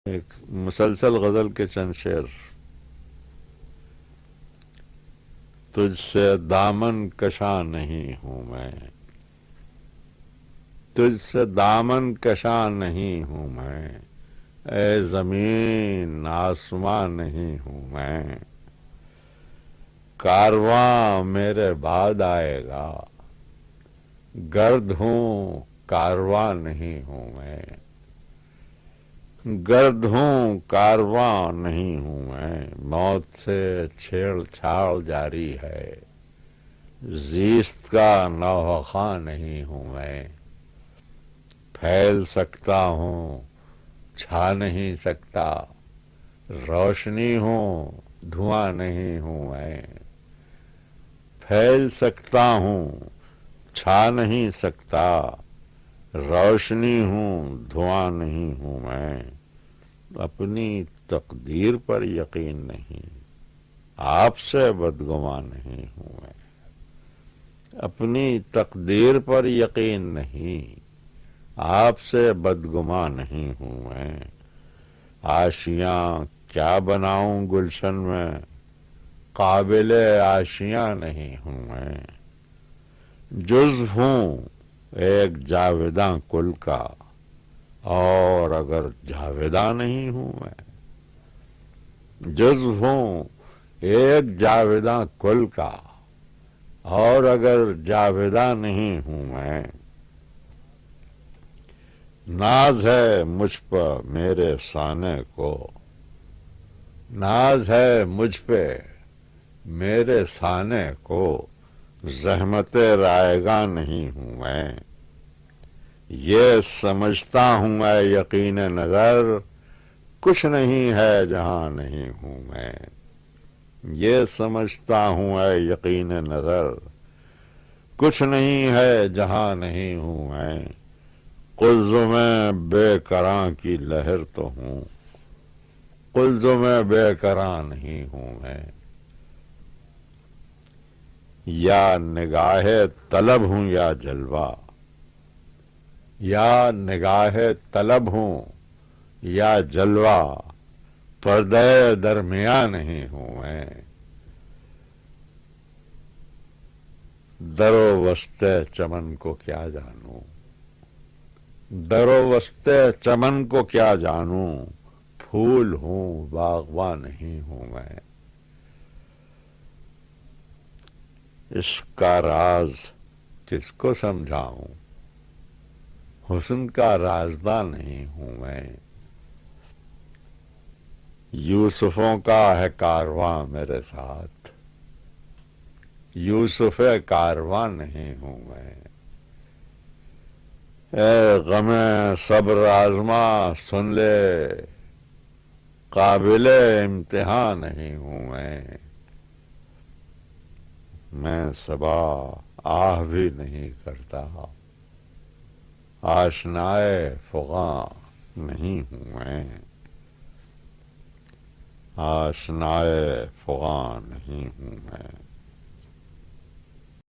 ایک مسلسل غزل کے چند شعر. تجھ سے دامن کشاں نہیں ہوں میں، تجھ سے دامن کشاں نہیں ہوں میں، اے زمین آسماں نہیں ہوں میں. کارواں میرے بعد آئے گا، گرد ہوں کارواں نہیں ہوں میں، گرد ہوں کارواں نہیں ہوں میں. موت سے چھیڑ چھاڑ جاری ہے، زیست کا نوخواں نہیں ہوں میں. پھیل سکتا ہوں چھا نہیں سکتا، روشنی ہوں دھواں نہیں ہوں میں. پھیل سکتا ہوں چھا نہیں سکتا، روشنی ہوں دھواں نہیں ہوں میں. اپنی تقدیر پر یقین نہیں، آپ سے بدگماں نہیں ہوں میں. اپنی تقدیر پر یقین نہیں، آپ سے بدگماں نہیں ہوں میں. آشیاں کیا بناؤں گلشن میں، قابل آشیاں نہیں ہوں میں. جزو ہوں ایک جاویداں کل کا، اور اگر جاویداں نہیں ہوں میں. جزو ہوں ایک جاویداں کل کا، اور اگر جاویداں نہیں ہوں میں. ناز ہے مجھ پر میرے سانے کو، ناز ہے مجھ پہ میرے سانے کو، زحمت رائگاں نہیں ہوں میں. یہ سمجھتا ہوں اے یقین نظر، کچھ نہیں ہے جہاں نہیں ہوں میں. یہ سمجھتا ہوں اے یقین نظر، کچھ نہیں ہے جہاں نہیں ہوں میں. قلزم میں بے کراں کی لہر تو ہوں، قلزم میں بے کراں نہیں ہوں میں. یا نگاہ طلب ہوں یا جلوہ، یا نگاہ طلب ہوں یا جلوہ، پردہ درمیاں نہیں ہوں میں. در و وسط چمن کو کیا جانوں، در و وسط چمن کو کیا جانوں، پھول ہوں باغباں نہیں ہوں میں. عشق کا راز کس کو سمجھاؤں، حسن کا رازداں نہیں ہوں میں. یوسفوں کا ہے کارواں میرے ساتھ، یوسف کارواں نہیں ہوں میں. اے غم صبر آزما سن لے، قابل امتحان نہیں ہوں میں. میں صبا آہ بھی نہیں کرتا، آشنائے فغاں نہیں ہوں میں. آشنائے فغاں نہیں ہوں میں.